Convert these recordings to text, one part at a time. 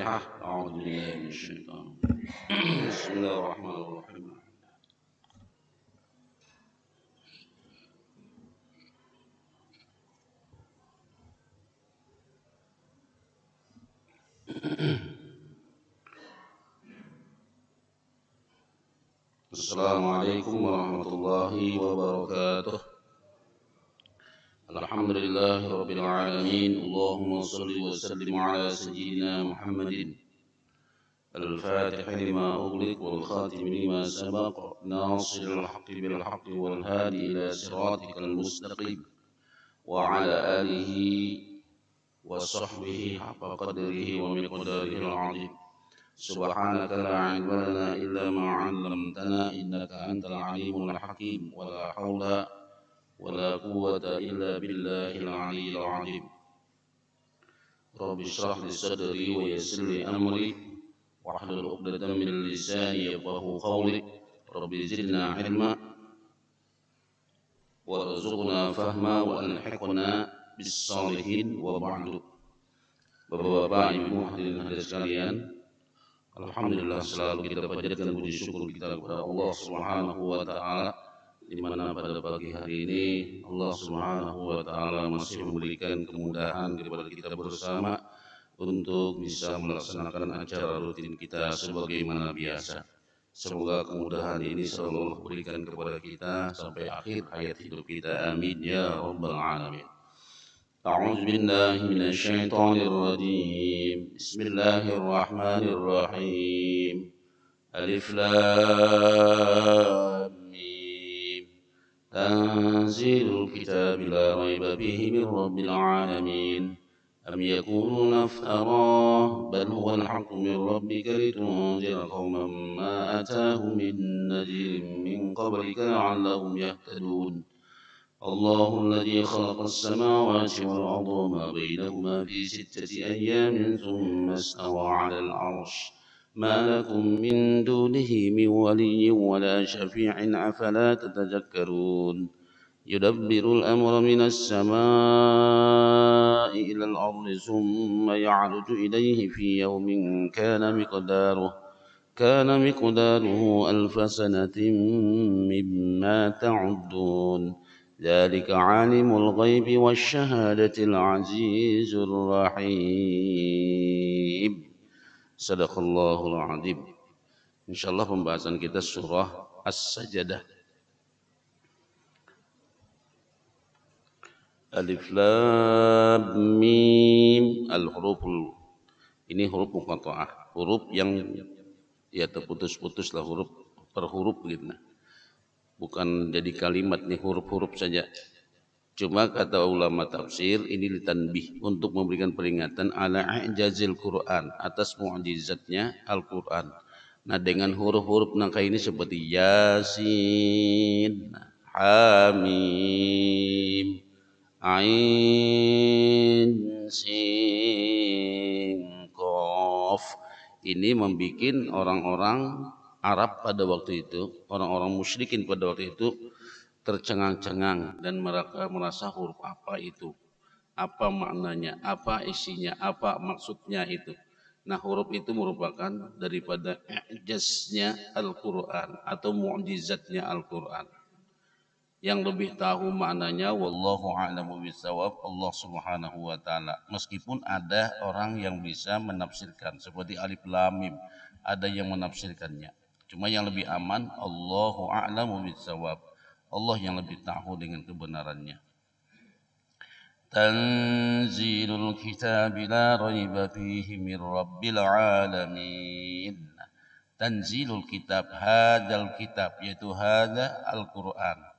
أعوذ بالله من الشيطان بسم الله الرحمن الرحيم السلام عليكم ورحمة الله وبركاته الحمد لله رب العالمين اللهم صل وسلم على سيدنا محمد الفاتح لما أغلق والخاتم لما سبق ناصر الحق بالحق والهادي إلى صراطك المستقيم وعلى آله وصحبه حق قدره ومقداره العظيم سبحانك لا علم لنا إلا ما علمتنا إنك أنت العليم الحكيم ولا حول ولا قوة إلا بالله العلي العظيم رب اشرح لي صدري ويسر لي أمري واحلل عقدة من لساني يفقهوا قولي رب زدنا علما وارزقنا فهما وألحقنا بالصالحين وبعد. Bapak-bapak, ibu hadirin hadirat sekalian, alhamdulillah selalu kita panjatkan puji syukur kita kepada Allah Subhanahu wa taala di mana pada pagi hari ini Allah Subhanahu wa taala masih memberikan kemudahan kepada kita bersama untuk bisa melaksanakan acara rutin kita sebagaimana biasa. Semoga kemudahan ini selalu Allah berikan kepada kita sampai akhir hayat hidup kita. Amin ya rabbal alamin. أعوذ بالله من الشيطان الرجيم بسم الله الرحمن الرحيم ألف لام ميم تنزيل الكتاب لا ريب فيه من رب العالمين أم يقولون افتراه بل هو الحق من ربك لتنذر قوما ما أتاهم من نذير من قبلك لعلهم يهتدون الله الذي خلق السماوات والأرض وما بينهما في 6 أيام ثم استوى على العرش ما لكم من دونه من ولي ولا شفيع أفلا تتذكرون يدبر الأمر من السماء إلى الأرض ثم يعرج إليه في يوم كان مقداره 1000 سنة مما تعدون ذلك عالم الغيب والشهادة العزيز الرحيم صدق الله العظيم. Insyaallah pembahasan kita surah As-Sajdah. Alif lam mim al-huruful. Ini huruf muqatta'ah, huruf yang ya terputus-putus lah, huruf per huruf gitu. Bukan jadi kalimat nih, huruf-huruf saja. Cuma kata ulama tafsir ini ditanbih untuk memberikan peringatan ala i'jazil Quran, atas mu'jizatnya Al-Quran. Nah dengan huruf-huruf nangka ini seperti Yasin, Hamim, Ain, Sin, Qaf. Ini membuat orang-orang Arab pada waktu itu, orang-orang musyrikin pada waktu itu tercengang-cengang dan mereka merasa huruf apa itu, apa maknanya, apa isinya, apa maksudnya itu. Nah huruf itu merupakan daripada i'jaznya Al-Quran atau mu'jizatnya Al-Quran. Yang lebih tahu maknanya wallahu a'lamu bishawab, Allah Subhanahu wa taala. Meskipun ada orang yang bisa menafsirkan seperti alif lam mim, ada yang menafsirkannya. Cuma yang lebih aman Allahu a'lamu bishawab. Allah yang lebih tahu dengan kebenarannya. Tanzilul kitab la raiba fihi min rabbil alamin. Tanzilul kitab, hadzal kitab, yaitu hadza Al-Qur'an.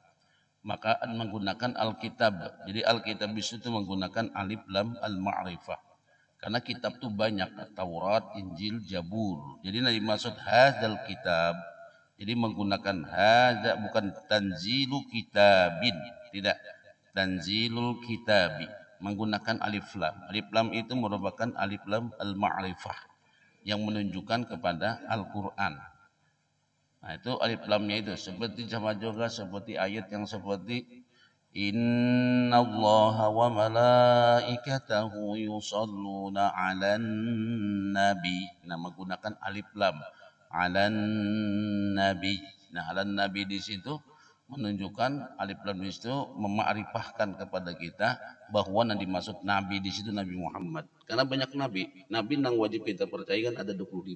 Maka menggunakan Alkitab. Jadi Alkitab itu menggunakan alif lam al-ma'rifah. Karena kitab itu banyak, Taurat, Injil, Zabur. Jadi yang dimaksud hadzal kitab, jadi menggunakan hadza, bukan tanzilu kitabin, tidak, tanzilul kitabi, menggunakan alif lam. Alif lam itu merupakan alif lam al-ma'rifah yang menunjukkan kepada Al-Qur'an. Nah itu alif lamnya itu seperti sama juga seperti ayat yang seperti Innallaha wa malaikatahu yusalluna 'alan nabi. Nah, menggunakan alif lam. 'Alan nabi. Nah, 'alan nabi di situ menunjukkan alif lam di situ memakrifahkan kepada kita bahwa yang dimaksud nabi di situ Nabi Muhammad. Karena banyak nabi. Nabi yang wajib kita percaya kan ada 25.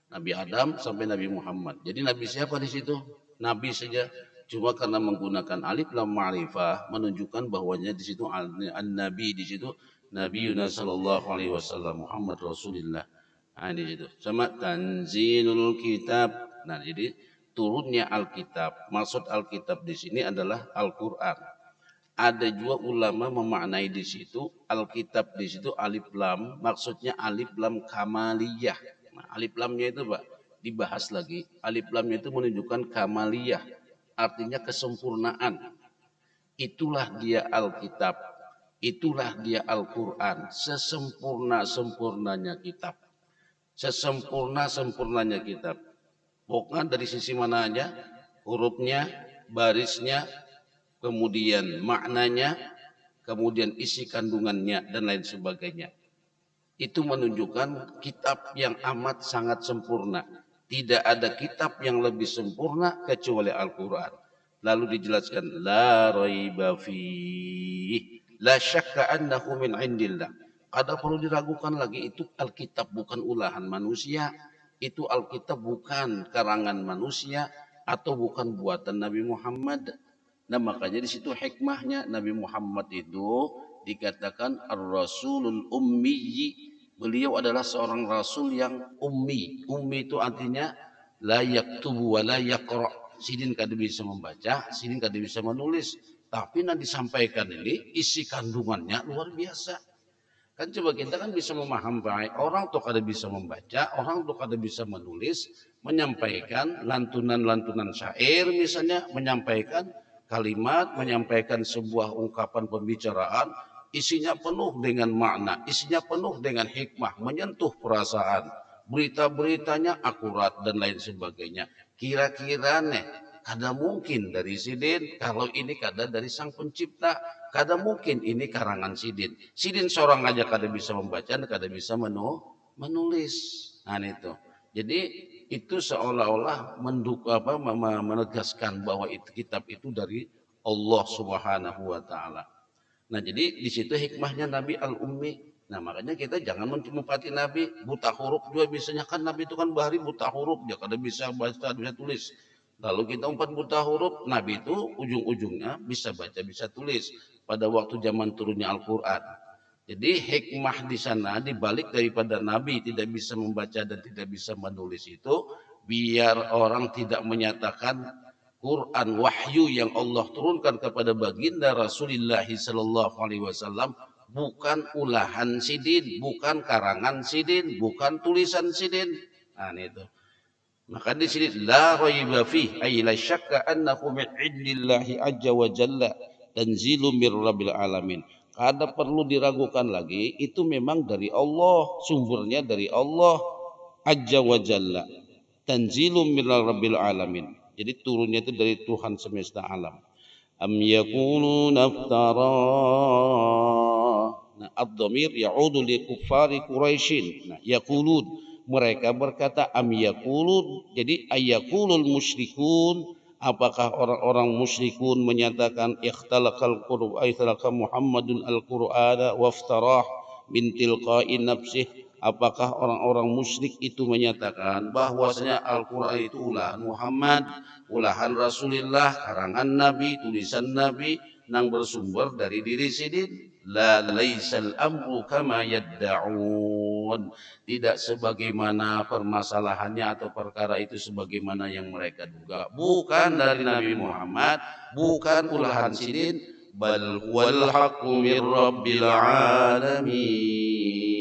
Nabi Adam sampai Nabi Muhammad. Jadi nabi siapa di situ? Nabi saja. Cuma karena menggunakan alif lam ma'rifah menunjukkan bahwanya di situ an-nabi di situ Nabi Yunus sallallahu alaihi wasallam Muhammad Rasulullah. Nah, di situ. Sama tanzilul kitab. Nah, jadi turunnya Alkitab. Maksud Alkitab di sini adalah Al-Qur'an. Ada juga ulama memaknai di situ Alkitab di situ alif lam maksudnya alif lam kamaliyah. Nah, alif lamnya itu Pak dibahas lagi. Alif lamnya itu menunjukkan kamaliyah, artinya kesempurnaan. Itulah dia Alkitab. Itulah dia Al-Qur'an, sesempurna-sempurnanya kitab. Sesempurna-sempurnanya kitab. Pokoknya dari sisi mana aja, hurufnya, barisnya, kemudian maknanya, kemudian isi kandungannya dan lain sebagainya. Itu menunjukkan kitab yang amat sangat sempurna. Tidak ada kitab yang lebih sempurna kecuali Al-Qur'an. Lalu dijelaskan la raiba fihi la syakka annahu min indillah. Ada perlu diragukan lagi itu Alkitab bukan ulahan manusia, itu Alkitab bukan karangan manusia atau bukan buatan Nabi Muhammad. Nah, makanya di situ hikmahnya Nabi Muhammad itu dikatakan ar-rasulul ummi. Beliau adalah seorang rasul yang ummi. Ummi itu artinya la yaktubu wa la yaqra. Sidin kada bisa membaca, sidin kada bisa menulis. Tapi yang disampaikan ini isi kandungannya luar biasa. Kan coba kita kan bisa memahami orang tuh kada bisa membaca, orang tuh kada bisa menulis, menyampaikan lantunan-lantunan syair misalnya, menyampaikan kalimat, menyampaikan sebuah ungkapan pembicaraan, isinya penuh dengan makna, isinya penuh dengan hikmah, menyentuh perasaan, berita-beritanya akurat dan lain sebagainya. Kira-kira nih, kada mungkin dari Sidin, kalau ini kada dari sang pencipta, kada mungkin ini karangan Sidin. Sidin seorang aja kada bisa membaca, kada bisa menulis. Nah itu. Jadi itu seolah-olah menegaskan bahwa itu kitab itu dari Allah Subhanahu wa taala. Nah, jadi di situ hikmahnya Nabi Al-Ummi. Nah, makanya kita jangan mencumupati Nabi buta huruf juga bisanya kan Nabi itu kan bahari buta huruf dia kada bisa baca, bisa tulis. Lalu kita umpat buta huruf, Nabi itu ujung-ujungnya bisa baca, bisa tulis pada waktu zaman turunnya Al-Qur'an. Jadi hikmah di sana dibalik daripada Nabi tidak bisa membaca dan tidak bisa menulis itu biar orang tidak menyatakan Quran wahyu yang Allah turunkan kepada baginda Rasulullah sallallahu alaihi wasallam bukan ulahan Sidin, bukan karangan Sidin, bukan tulisan Sidin. Nah, itu. Maka di sini la raiba fi ay la syakka annahu min indillahi azza wa jalla tanzilun mir rabbil alamin. Kada perlu diragukan lagi, itu memang dari Allah, sumbernya dari Allah azza wa jalla. Tanzilun mir rabbil alamin. Jadi turunnya itu dari Tuhan semesta alam. Am yaquluna naftara. Nah, ad-dhamir ya'udu li kuffari Quraisyin. Nah, yaqulun mereka berkata am yaqulun. Jadi ayyaqulul musyrikun, apakah orang-orang musyrikun menyatakan ikhtalaqal Qur'an ikhtalaqa Muhammadun al-Qur'ana waftarah min tilqa'i nafsihi. Apakah orang-orang musyrik itu menyatakan bahwasanya Al-Quran itu ulahan Muhammad, ulahan Rasulullah, karangan Nabi, tulisan Nabi, yang bersumber dari diri sendiri? La laisal amru kama yadda'un. Tidak sebagaimana permasalahannya atau perkara itu sebagaimana yang mereka duga. Bukan dari Nabi Muhammad, bukan ulahan sidin, bal huwal haqqu mir rabbil alamin.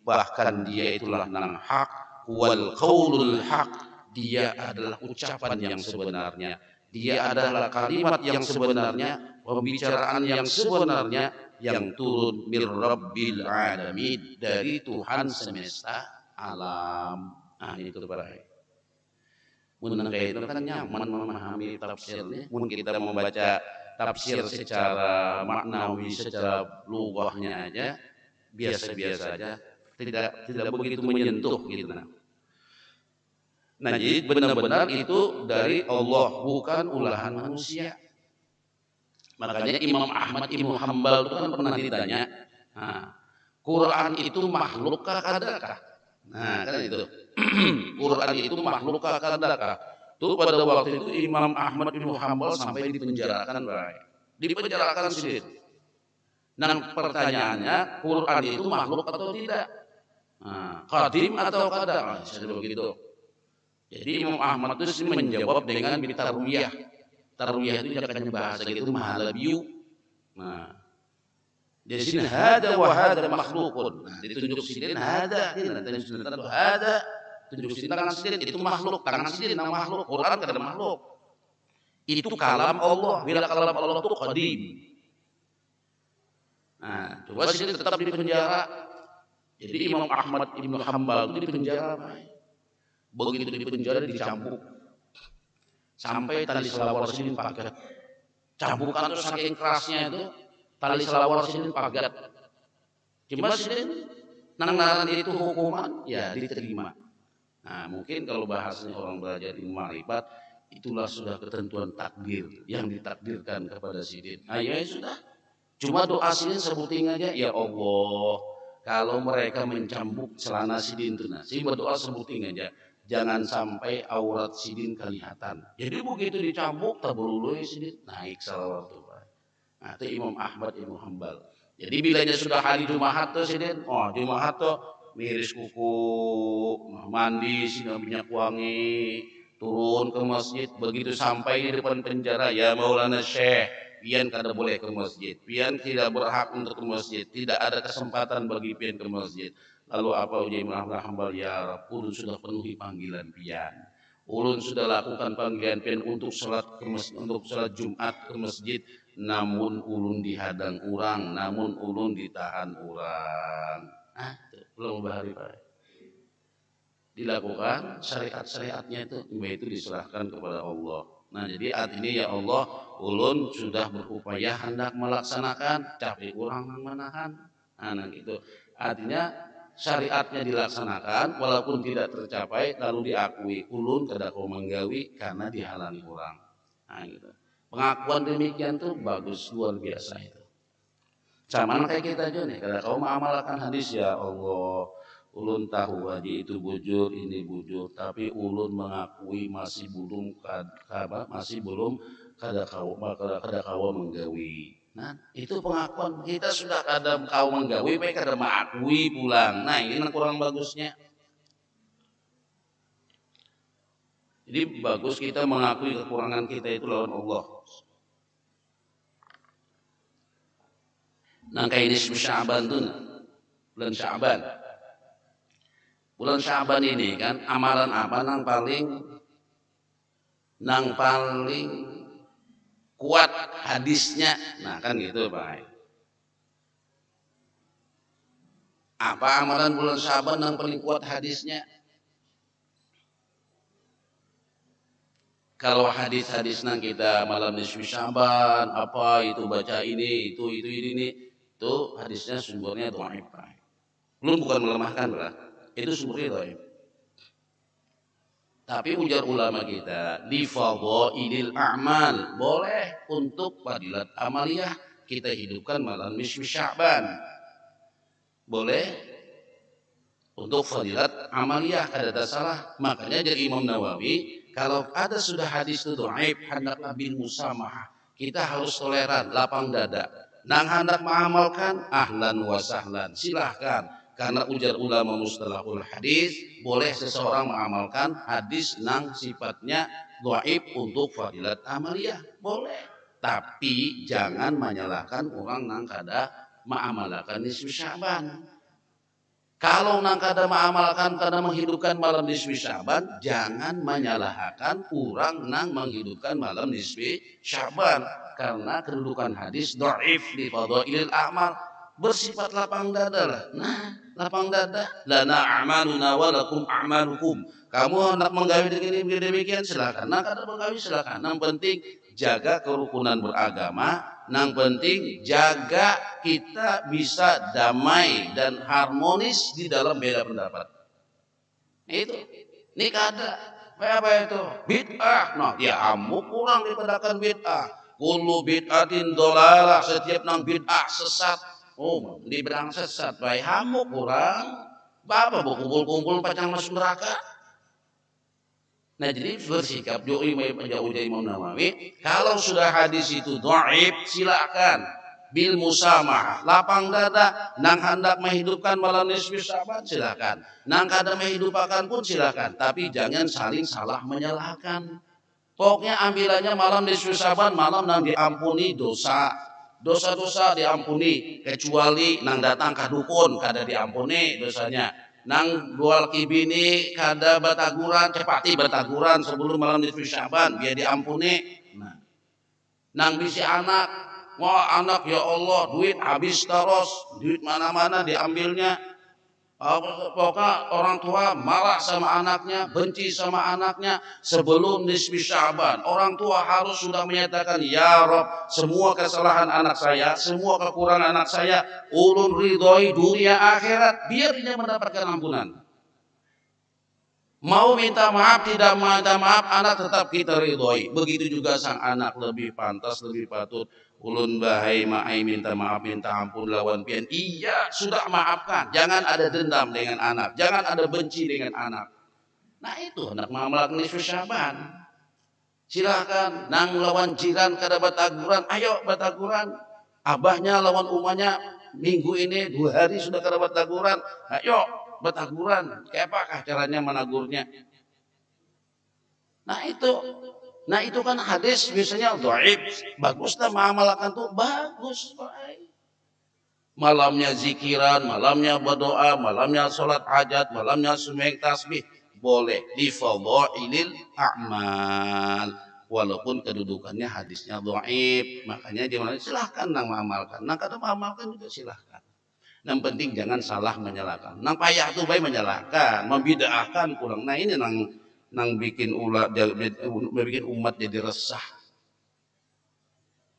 Bahkan dia itulah nang hak, wal qaulul haq, dia adalah ucapan yang sebenarnya, dia adalah kalimat yang sebenarnya, pembicaraan yang sebenarnya yang turun mir rabbil alamin, dari Tuhan semesta alam. Nah, itu para mun kayak itu kan nyaman memahami tafsirnya. Mun kita membaca tafsir secara maknawi, secara lughahnya aja biasa-biasa aja, tidak begitu menyentuh gitu. Nah, jadi benar-benar itu dari Allah, bukan ulahan manusia. Makanya Imam Ahmad Ibnu Hambal itu kan pernah ditanya, Quran itu makhlukkah kadakah? Nah, kan itu. Quran itu makhlukkah kadakah? Tuh pada waktu itu Imam Ahmad Ibnu Hambal sampai dipenjarakan, dipenjarakan sendiri. Nah, pertanyaannya, Quran itu makhluk atau tidak? Qadim atau qadak? Sudah begitu. Jadi Imam Ahmad itu menjawab dengan bitarwiyah. Tarwiyah itu jangan bahasa gitu mahalabiyu. Nah, di sini hada wa hada makhlukun. Nah, ditunjuk sidin hada, hada tunjuk sidin tangan sidin itu makhluk, tangan sidin makhluk, Quran kada makhluk. Itu kalam Allah. Bila kalam Allah itu qadim. Nah, coba sidin tetap di penjara. Jadi Imam Ahmad Ibnu Hambal itu di penjara. Begitu di penjara dicambuk. Sampai tali selawar sidin pagat. Cambukan itu saking kerasnya itu, tali selawar sidin pagat. Cuma sidin nang itu hukuman, ya diterima. Nah, mungkin kalau bahasanya orang belajar ilmu ma'rifat, itulah sudah ketentuan takdir yang ditakdirkan kepada sidin. Nah, ya sudah. Cuma doa sidin sebutin aja, ya Allah, kalau mereka mencambuk celana sidin itu, nah, berdoa sebutin aja. Jangan sampai aurat sidin kelihatan. Jadi begitu dicambuk taburului sidin naik salawat tuh. Nah, itu Imam Ahmad Ibnu Hambal. Jadi bilanya sudah hari Jumat tuh sidin, Jumat tuh miris kuku, mandi sinar minyak wangi, turun ke masjid. Begitu sampai di depan penjara, ya Maulana Syekh, pian kada boleh ke masjid, pian tidak berhak untuk ke masjid, tidak ada kesempatan bagi pian ke masjid. Lalu apa ujian Imam Hambal, ya Rab, ulun sudah penuhi panggilan pian. Ulun sudah lakukan panggilan pian untuk salat untuk salat Jumat ke masjid, namun ulun dihadang orang, namun ulun ditahan orang. Belum bahari Pak. Dilakukan syariat-syariatnya itu diserahkan kepada Allah. Nah, jadi artinya ya Allah, ulun sudah berupaya hendak melaksanakan, tapi orang menahan. Nah, gitu. Artinya syariatnya dilaksanakan walaupun tidak tercapai, lalu diakui ulun kada kau menggawi karena dihalangi orang. Nah, gitu. Pengakuan demikian tuh bagus, luar biasa itu. Sama kayak kita aja nih, kada kau mengamalkan hadis, ya Allah, ulun tahu haji itu bujur, ini bujur, tapi ulun mengakui masih belum kada kau menggawi. Nah, itu pengakuan kita sudah kada kau menggawi, baik kada mengakui pulang. Nah, ini kurang bagusnya. Jadi bagus kita mengakui kekurangan kita itu lawan Allah. Nah, kayak ini Sya'ban tuh, bulan Sya'ban. Bulan Sya'ban ini kan amalan apa nang paling kuat hadisnya. Nah, kan gitu Pak. Apa amalan bulan Sya'ban yang paling kuat hadisnya? Kalau hadis-hadis nang kita malam nisfu Sya'ban, apa itu baca ini, itu hadisnya sumbernya dhaif. Belum bukan melemahkan lah. Itu sumbernya dhaif. Tapi ujar ulama kita, di fadhailil a'mal, boleh untuk fadilat amaliyah kita hidupkan malam nisfu Sya'ban. Boleh untuk fadilat amaliyah, kada salah. Makanya jadi Imam Nawawi, kalau ada sudah hadis itu dhaif, hendaklah bil musamahah. Kita harus toleran, lapang dada. Nang hendak mengamalkan, ahlan wa sahlan, silahkan. Karena ujar ulama mustalahul hadis, boleh seseorang mengamalkan hadis nang sifatnya dhaif untuk fadilat amaliyah, boleh. Tapi jangan menyalahkan orang nang kada mengamalkan nisfu Sya'ban. Kalau nang kada mengamalkan, kada menghidupkan malam nisfi Sya'ban, jangan menyalahkan orang nang menghidupkan malam nisfi Sya'ban, karena kedudukan hadis dhaif di fadhailil a'mal, bersifat lapang dada lah. Nah, lapang dada, lana a'maluna wa lakum a'malukum. Kamu hendak menggawi demikian silakan, nah kada menggawi silakan. Yang penting jaga kerukunan beragama, nang penting jaga kita bisa damai dan harmonis di dalam beda pendapat. Itu ini kada apa itu bid'ah. Nah ya amuk kurang dipedakan bid'ah. Kullu bid'atin dolalah, setiap nang bid'ah sesat. Oh dibilang sesat baik hamuk kurang. Bapak kumpul-kumpul pacang masuk neraka. Nah jadi bersikap jauh dari Imam Nawawi. Kalau sudah hadis itu dhaif, silakan bil musamah, lapang dada, nang hendak menghidupkan malam nisfi Sya'ban silakan, nang kada menghidupkan pun silakan, tapi jangan saling salah menyalahkan. Pokoknya ambilannya malam nisfi Sya'ban, malam nang diampuni dosa-dosa diampuni, kecuali nang datang ka dukun kada diampuni dosanya. Nang dual kibini kada bataguran, cepati bataguran sebelum malam nisfi Sya'ban biar diampuni. Nah, nang bisi anak, wah anak ya Allah duit habis terus, duit mana-mana diambilnya. Pokoknya orang tua marah sama anaknya, benci sama anaknya sebelum nisfi Sya'ban. Orang tua harus sudah menyatakan, ya Rob, semua kesalahan anak saya, semua kekurangan anak saya, ulun ridhoi dunia akhirat, biar dia mendapatkan ampunan. Mau minta maaf, tidak minta maaf, anak tetap kita ridhoi. Begitu juga sang anak lebih pantas, lebih patut. Ulun bahai ma'ai minta maaf, minta ampun lawan pian. Iya, sudah maafkan. Jangan ada dendam dengan anak. Jangan ada benci dengan anak. Nah itu anak mamalak nisfu Sya'ban. Silakan nang lawan jiran kada bataguran. Ayo bataguran. Abahnya lawan umahnya minggu ini 2 hari sudah kada bataguran. Ayo bataguran. Kayak apakah caranya menagurnya? Nah itu kan hadis biasanya dhaif. Baguslah mengamalkan tuh bagus. Malamnya zikiran, malamnya berdoa, malamnya sholat hajat, malamnya sembahyang tasbih boleh di fadhailil a'mal. Walaupun kedudukannya hadisnya dhaif, makanya dia silahkan nang mengamalkan. Nang kada mengamalkan juga silahkan. Yang penting jangan salah menyalahkan. Nang payah tuh baik menyalahkan, membid'ahkan kurang. Nah ini nang bikin umat jadi resah.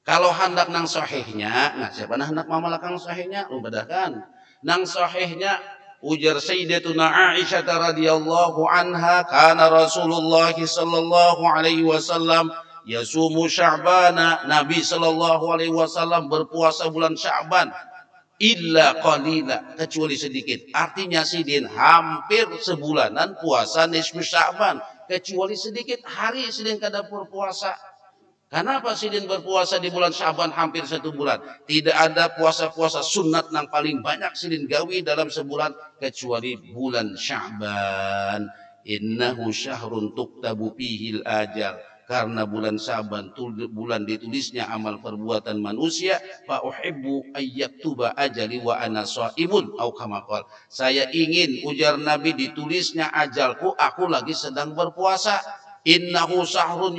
Kalau hendak nang sahihnya, nah siapa hendak mamalakang sahihnya? Ubadahkan. Nang sahihnya ujar Sayyidatuna Aisyah radhiyallahu anha, kana Rasulullah sallallahu alaihi wasallam yasumu Sya'bana, Nabi sallallahu alaihi wasallam berpuasa bulan Sya'ban illa qalila, kecuali sedikit. Artinya sidin hampir sebulanan puasa nisfu Sya'ban, kecuali sedikit hari sidin kada berpuasa. Kenapa sidin berpuasa di bulan Sya'ban hampir 1 bulan? Tidak ada puasa-puasa sunat yang paling banyak sidin gawi dalam sebulan kecuali bulan Sya'ban. Innahu syahrun tuktabu fihil ajal. Karena bulan Sya'ban bulan ditulisnya amal perbuatan manusia, fa uhibbu ayyaktuba ajali wa ana shaimun au kama qala. Saya ingin ujar Nabi ditulisnya ajalku aku lagi sedang berpuasa. Innahu syahrun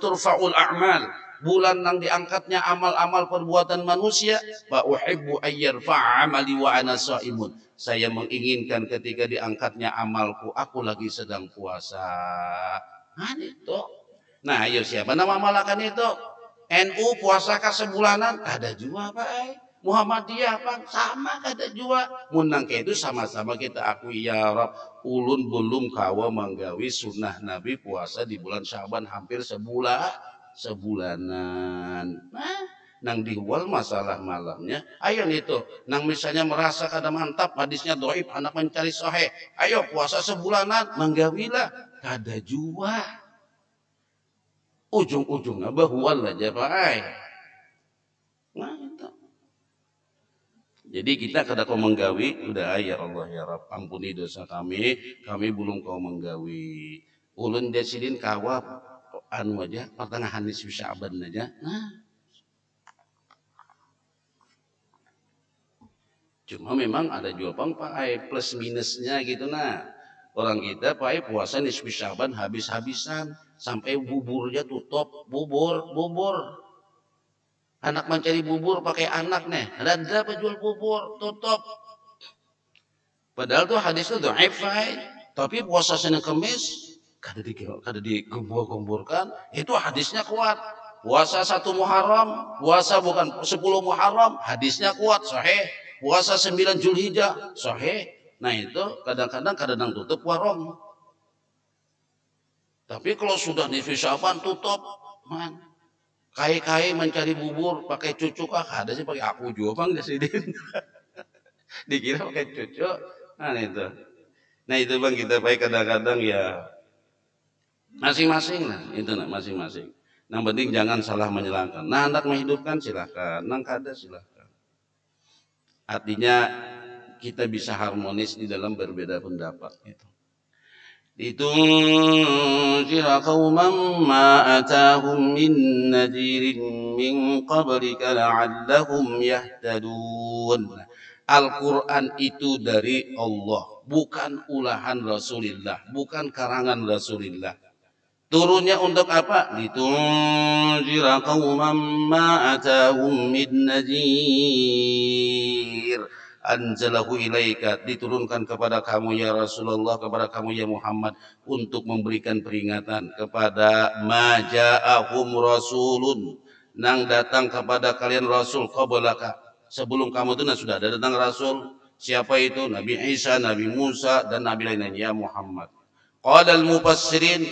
turfa'ul a'mal. Bulan yang diangkatnya amal-amal perbuatan manusia. Fa uhibbu ayyarfa'a amali wa ana shaimun. Saya menginginkan ketika diangkatnya amalku aku lagi sedang puasa. Nah itu. Nah ayo siapa nama malakan itu? NU puasa ka sebulanan kada jua Pak. Muhammadiyah Pak sama kada jua. Munang itu sama-sama kita akui ya Rabb, ulun belum kawa manggawi sunnah Nabi puasa di bulan Sya'ban hampir sebulanan. Nah, nang dihual masalah malamnya. Ayo itu, nang misalnya merasa kada mantap hadisnya dhaif, anak mencari sahih. Ayo puasa sebulanan manggawilah, kada jua. Ujung-ujungnya bahual aja Pak. Nah, itu. Jadi kita kada kau menggawi, udah ya Allah ya Rabb ampuni dosa kami belum kau menggawi. Ulun desidin kawa anu aja pertengahan nisfu Sya'ban aja. Nah. Cuma memang ada juga Pak plus minusnya gitu nah. Orang kita Pak puasa nisfu Sya'ban habis-habisan sampai buburnya tutup, bubur. Anak mencari bubur pakai anak nih. Ada penjual bubur tutup. Padahal tuh hadis itu dhaif, tapi puasa Senin Kamis kada digembur-gemburkan, itu hadisnya kuat. Puasa 1 Muharram, puasa bukan 10 Muharram, hadisnya kuat, sahih. Puasa 9 Zulhijjah, sahih. Nah itu kadang-kadang tutup warung. Tapi kalau sudah di Fisaban tutup, man. Kai-kai mencari bubur pakai cucuk, ada sih pakai aku juga bang di sini. Dikira pakai cucuk, nah itu. Nah itu bang, kita baik kadang-kadang ya masing-masing lah, itu nah masing-masing. Yang penting jangan salah menyalahkan. Nah hendak menghidupkan silahkan, nang kada silahkan. Artinya kita bisa harmonis di dalam berbeda pendapat. Litunzira qauman ma atahum min nadirin min qablika la'allahum yahtadun. Al-Quran itu dari Allah, bukan ulahan Rasulullah, bukan karangan Rasulullah. Turunnya untuk apa? Litunzira qauman ma atahum min nadir. Anzalahu ilaika, diturunkan kepada kamu ya Rasulullah, kepada kamu ya Muhammad, untuk memberikan peringatan kepada maja'ahum rasulun, nang datang kepada kalian rasul qablaka, sebelum kamu itu sudah ada datang rasul. Siapa itu? Nabi Isa, Nabi Musa, dan Nabi lainnya ya Muhammad. Qala al-mufassirin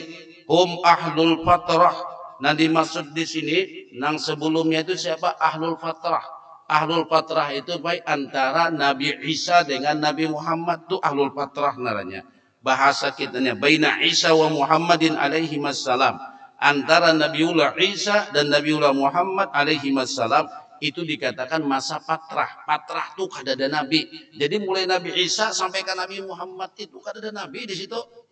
hum ahlul fatrah. Nah dimaksud di sini nang sebelumnya itu siapa? Ahlul fatrah. Ahlul fatrah itu baik antara Nabi Isa dengan Nabi Muhammad, itu ahlul fatrah naranya. Bahasa kitanya baina Isa wa Muhammadin alaihi wassalam. Antara Nabiullah Isa dan Nabiullah Muhammad alaihi wassalam itu dikatakan masa fatrah. Fatrah itu kada ada nabi. Jadi mulai Nabi Isa sampai ke Nabi Muhammad itu kada ada nabi di situ.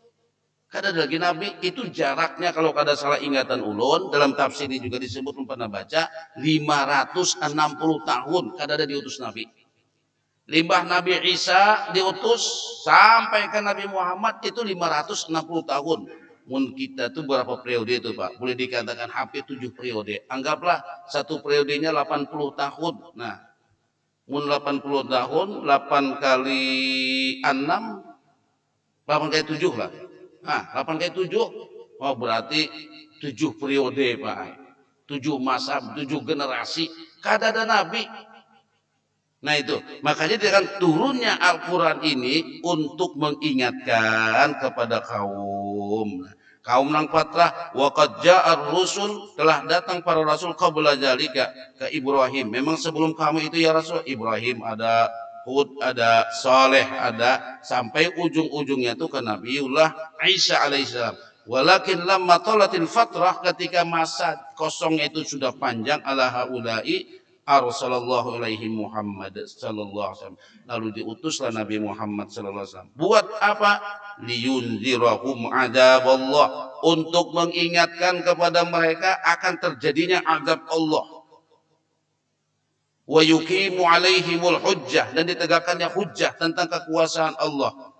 Kada ada lagi nabi, itu jaraknya kalau kada salah ingatan ulun, dalam tafsir ini juga disebut pernah baca 560 tahun kada ada diutus nabi. Limbah Nabi Isa diutus sampai ke Nabi Muhammad itu 560 tahun. Mun kita tuh berapa periode itu Pak? Boleh dikatakan hampir 7 periode. Anggaplah satu periodenya 80 tahun. Nah, mun 80 tahun 8 kali 6 8 kali 7 lah. Nah, 8 kali 7, oh berarti 7 periode Pak. 7 masa, 7 generasi, kada ada nabi. Nah itu, makanya dengan turunnya Al-Quran ini untuk mengingatkan kepada kaum. Kaum nang fatrah, waqad ja'ar rusul, telah datang para rasul qabla zalika ke Ibrahim. Memang sebelum kamu itu ya Rasul, Ibrahim ada, Hud ada, Saleh ada, sampai ujung-ujungnya itu ke Nabiullah Isa alaihissalam. Walakin lamma talatil fatrah, ketika masa kosongnya itu sudah panjang, ala haula'i arsalallahu alaihi Muhammad sallallahu alaihi wasallam. Lalu diutuslah Nabi Muhammad sallallahu alaihi wasallam. Buat apa? Liyunzirahum adzaballah, untuk mengingatkan kepada mereka akan terjadinya azab Allah. Wa yuqimu alaihimul hujjah, dan ditegakkannya hujjah tentang kekuasaan Allah.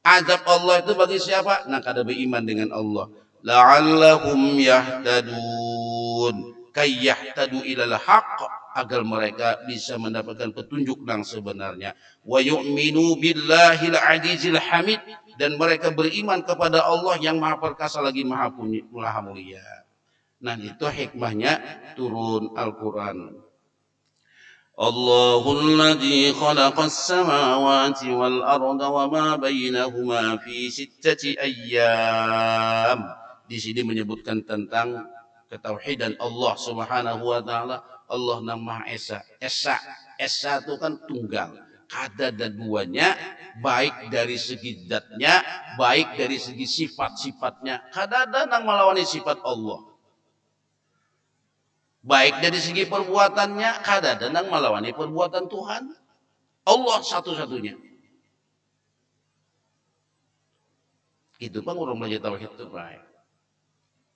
Azab Allah itu bagi siapa? Nah, kada beriman dengan Allah. La'allahum yahtadun, kay yahtadu ilal haqq, agar mereka bisa mendapatkan petunjuk yang sebenarnya. Wa yu'minu billahil azizil hamid, dan mereka beriman kepada Allah yang maha perkasa lagi maha mulia. Nah, itu hikmahnya turun Al-Quran. Allahul ladzi khalaqas samawati wal arda wa ma bainahuma fi sittati ayyam. Di sini menyebutkan tentang ketauhidan Allah Subhanahu wa taala. Allah yang Maha Esa. Esa itu kan tunggal. Kada ada duanya, baik dari segi zatnya, baik dari segi sifat-sifatnya. Kada ada yang melawani sifat Allah. Baik dari segi perbuatannya, kada ada yang melawani perbuatan Tuhan. Allah satu-satunya. Itu kan orang belajar tauhid itu baik.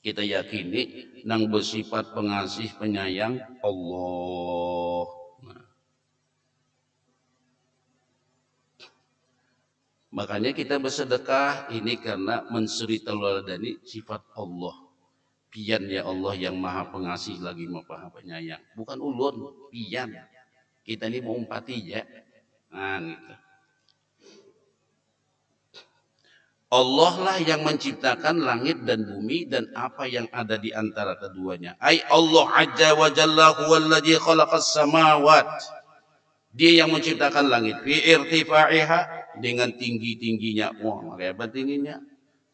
Kita yakini nang bersifat pengasih penyayang Allah. Nah. Makanya kita bersedekah ini karena mensuri teladani sifat Allah. Pian ya Allah yang maha pengasih lagi maha penyayang. Bukan ulun, pian. Kita ini mau umpati ya. Nah gitu. Allah lah yang menciptakan langit dan bumi dan apa yang ada di antara keduanya. Ai Allah azza wa jalla huwallazi khalaqas samawat. Dia yang menciptakan langit fi irtifaiha dengan tinggi-tingginya. Wah, hebat tingginya.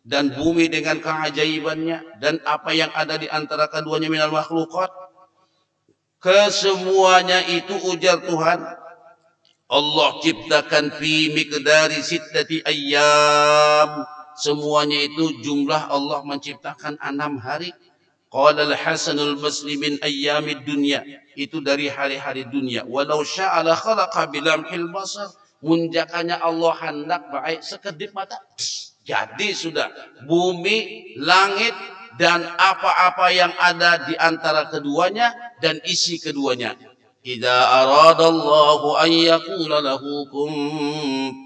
Dan bumi dengan keajaibannya dan apa yang ada di antara keduanya minal makhluqat. Kesemuanya itu ujar Tuhan Allah ciptakan fi miqdari sittati ayyam. Semuanya itu jumlah Allah menciptakan 6 hari. Qala al-Hasanul Basri min ayyamid dunya. Itu dari hari-hari dunia. Walau sya'ala khalaqa bilamhil basar. Munjakanya Allah hendak baik sekedip mata. Jadi sudah bumi, langit dan apa-apa yang ada di antara keduanya dan isi keduanya. Idza aradallahu an yaqula lahu kun,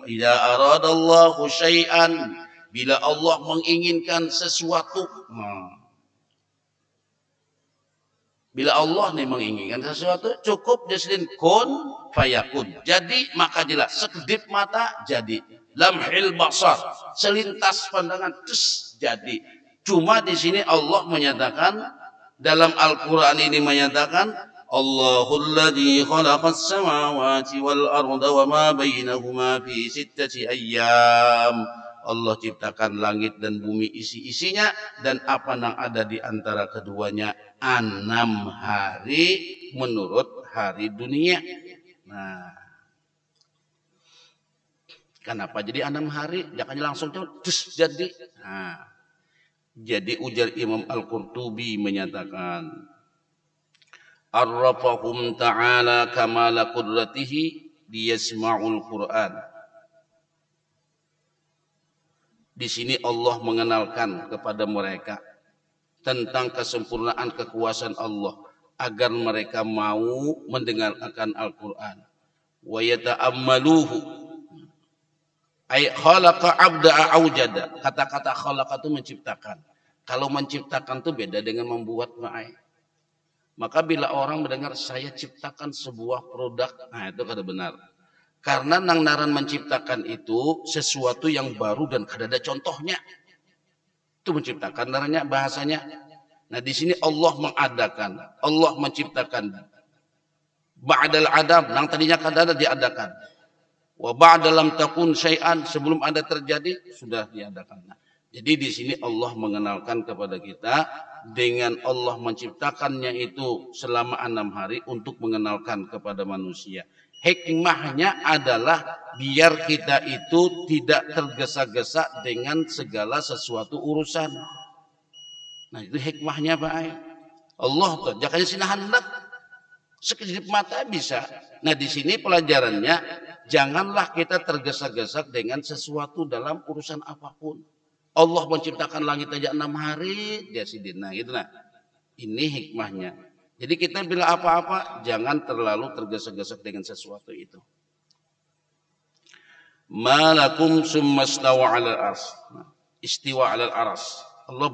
idza aradallahu syai'an, bila Allah menginginkan sesuatu, bila Allah nih menginginkan sesuatu, cukup disebut kun fayakun. Jadi maka jelas sekedip mata jadi. Lamhil basar, selintas pandangan terus jadi. Cuma di sini Allah menyatakan dalam Al-Qur'an ini menyatakan Allahul ladzi khalaqas samawati wal arda wa ma bainahuma fi sittati ayyam. Allah ciptakan langit dan bumi isi-isinya dan apa yang ada di antara keduanya 6 hari menurut hari dunia. Nah, kenapa jadi 6 hari? Jangan langsung terus jadi. Nah, jadi ujar Imam Al-Qurtubi menyatakan arrafahum ta'ala kamala qudratihi liyasma'ul Qur'an. Di sini Allah mengenalkan kepada mereka tentang kesempurnaan kekuasaan Allah agar mereka mau mendengarkan Al-Qur'an. Wa yata'ammaluhu ay khalaqa abda aujada. Kata-kata khalaqa itu menciptakan. Kalau menciptakan itu beda dengan membuat ma'ai. Maka bila orang mendengar saya ciptakan sebuah produk, nah itu kada benar. Karena nang naran menciptakan itu sesuatu yang baru dan kada ada contohnya. Itu menciptakan naranya bahasanya. Nah di sini Allah mengadakan, Allah menciptakan. Ba'dal adam, nang tadinya kada ada diadakan. Wa ba'da lam takun syai'an, sebelum ada terjadi sudah diadakan. Nah, jadi di sini Allah mengenalkan kepada kita dengan Allah menciptakannya itu selama 6 hari untuk mengenalkan kepada manusia. Hikmahnya adalah biar kita itu tidak tergesa-gesa dengan segala sesuatu urusan. Nah itu hikmahnya Pak. Allah tuh jangan sini hendak sekejap mata bisa. Nah di sini pelajarannya janganlah kita tergesa-gesa dengan sesuatu dalam urusan apapun. Allah menciptakan langit aja 6 hari dia sidin. Nah gitu nah. Ini hikmahnya. Jadi kita bila apa-apa jangan terlalu tergesa-gesa dengan sesuatu itu. Malakum summa istawa 'alal arsy. Istiwa 'alal arsy. Allah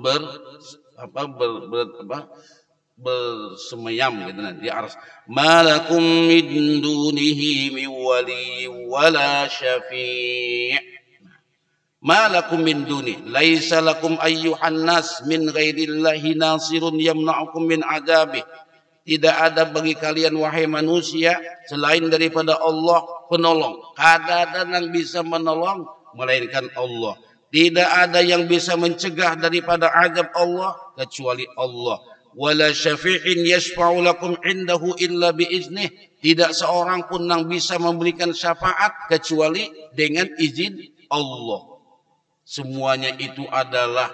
bersemayam gitu nah di arsy. Malakum min dunihi min wali wala syafi'. Malakum min duni laisa lakum ayyuhan nas min ghairillahi nasirun yamna'ukum min adzabih. Tidak ada bagi kalian wahai manusia selain daripada Allah penolong. Kada ada yang bisa menolong melainkan Allah. Tidak ada yang bisa mencegah daripada azab Allah kecuali Allah. Wala syafi'in yashfa'u lakum indahu illa biiznih. Tidak seorang pun yang bisa memberikan syafaat kecuali dengan izin Allah. Semuanya itu adalah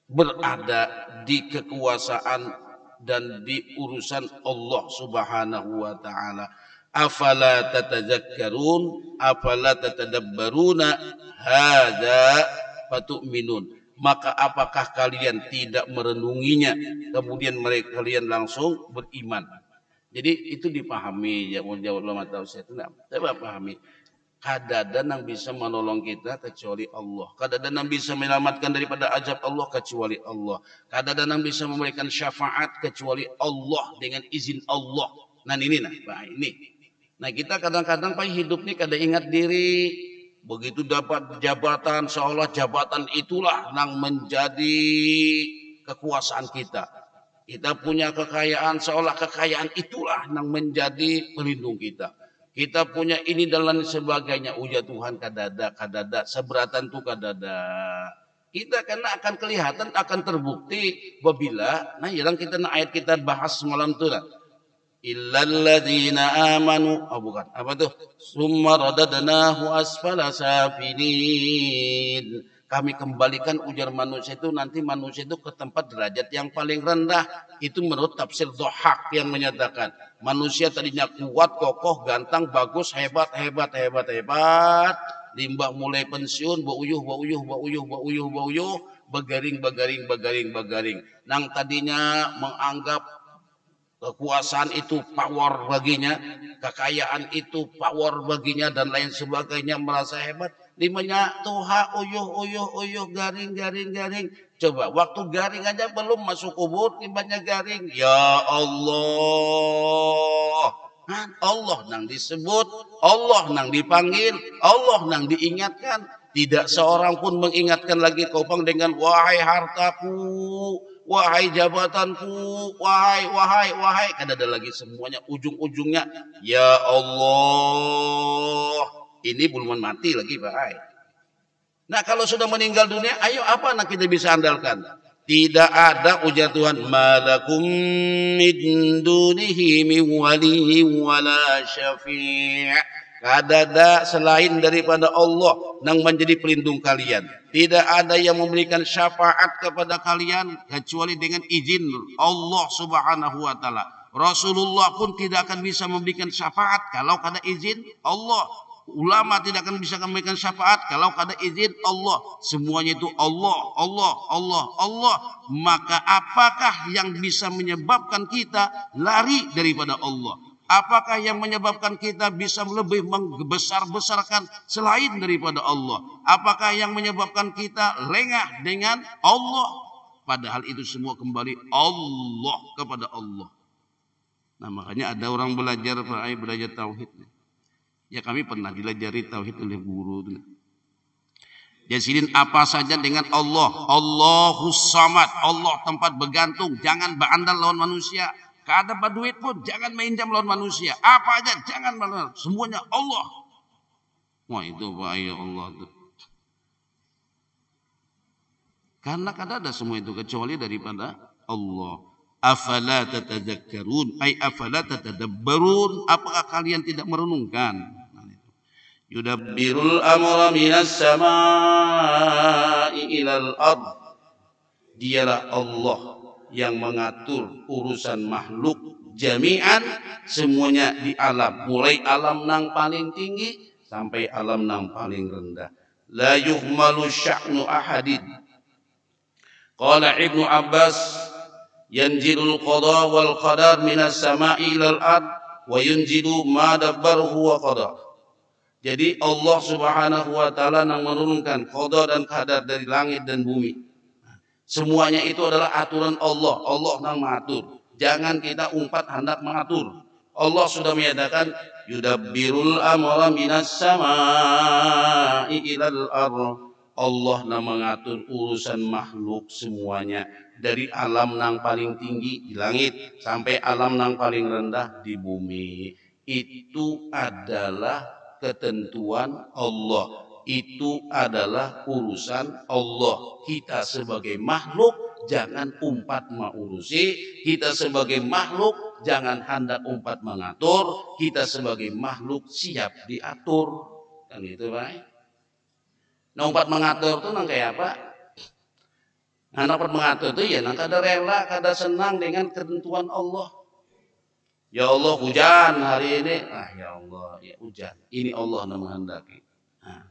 berada di kekuasaan dan di urusan Allah Subhanahu wa taala. Afala tatadzakkarun, afala tatadabbaruna hadza fatu'minun. Maka apakah kalian tidak merenunginya kemudian mereka kalian langsung beriman. Jadi itu dipahami ya ulama tauhid itu enggak pahami. Kada ada yang bisa menolong kita kecuali Allah. Kada ada yang bisa menyelamatkan daripada azab Allah kecuali Allah. Kada ada yang bisa memberikan syafaat kecuali Allah dengan izin Allah. Nah ini nah, ini. Nah kita kadang-kadang Pak hidup nih kada ingat diri. begitu dapat jabatan seolah jabatan itulah yang menjadi kekuasaan kita. Kita punya kekayaan seolah kekayaan itulah yang menjadi pelindung kita. Kita punya ini dan lain sebagainya. Uja Tuhan kadada seberatan tu kadada. Kita kena akan kelihatan akan terbukti apabila yang kita ayat kita bahas semalam tu lah. Illalladzina amanu, bukan apa tuh, summa radadnahu asfala safilin. Kami kembalikan ujar manusia itu, nanti manusia itu ke tempat derajat yang paling rendah. Itu menurut tafsir Dhahhak yang menyatakan manusia tadinya kuat, kokoh, ganteng, bagus, hebat. Limbah mulai pensiun, bauyuh, begaring. Nang tadinya menganggap kekuasaan itu power baginya, kekayaan itu power baginya dan lain sebagainya, merasa hebat. Limanya tuha uyuh garing. Coba waktu garing aja belum masuk kubur, limanya garing. Ya Allah, Allah nang disebut, Allah nang dipanggil, Allah nang diingatkan. Tidak seorang pun mengingatkan lagi Kopang dengan wahai hartaku, wahai jabatanku, wahai. Kan ada lagi semuanya ujung-ujungnya ya Allah. Ini belum mati lagi, Pak. Nah, kalau sudah meninggal dunia, ayo apa nak kita bisa andalkan? Tidak ada ujar Tuhan, malakum min dunihi min waliyyin wala syafi'. Kadada selain daripada Allah yang menjadi pelindung kalian. Tidak ada yang memberikan syafaat kepada kalian kecuali dengan izin Allah Subhanahu wa taala. Rasulullah pun tidak akan bisa memberikan syafaat kalau ada izin Allah. Ulama tidak akan bisa memberikan syafaat kalau ada izin Allah. Semuanya itu Allah. Maka apakah yang bisa menyebabkan kita lari daripada Allah? Apakah yang menyebabkan kita bisa lebih membesar-besarkan selain daripada Allah? Apakah yang menyebabkan kita lengah dengan Allah? Padahal itu semua kembali Allah kepada Allah. Nah, makanya ada orang belajar tauhid. Ya, kami pernah dilajari tauhid oleh guru. Jadiin apa saja dengan Allah. Allahus Samad. Allah tempat bergantung. Jangan berandal lawan manusia. Kada berduit pun jangan minjam lawan manusia. Apa aja jangan malah. Semuanya Allah. Wah, itu bahaya Allah tuh. Karena kada ada semua itu kecuali daripada Allah. Afala tatadzakkarun, ay afala tatadabbarun, apakah kalian tidak merenungkan? Yudabbirul amra minas samai ilal ard. Dialah Allah yang mengatur urusan makhluk jami'an, semuanya di alam, mulai alam nang paling tinggi sampai alam nang paling rendah. La yuhmalu sya'nu ahadin. Qala Ibnu Abbas, yanjilul qada wal qadar minas sama'i ilal ard wa yunjilu ma dabbaruhu wa qadar. Jadi Allah Subhanahu wa taala yang menurunkan qada dan qadar dari langit dan bumi. Semuanya itu adalah aturan Allah. Allah yang mengatur. Jangan kita umpat hendak mengatur. Allah sudah menyatakan yudabbirul amra minas sama'i ilal ard. Allah yang mengatur urusan makhluk semuanya. Dari alam yang paling tinggi di langit sampai alam yang paling rendah di bumi. Itu adalah ketentuan Allah. Itu adalah urusan Allah. Kita sebagai makhluk jangan umpat mengurusi. Kita sebagai makhluk jangan hendak umpat mengatur. Kita sebagai makhluk siap diatur. Kan gitu, Pak. Nah, umpat mengatur itu nang kayak apa? Nah, dapat mengatur itu ya, kada rela, kada senang dengan ketentuan Allah. Ya Allah hujan hari ini, ya Allah ya hujan. Ini Allah yang menghendaki. Nah,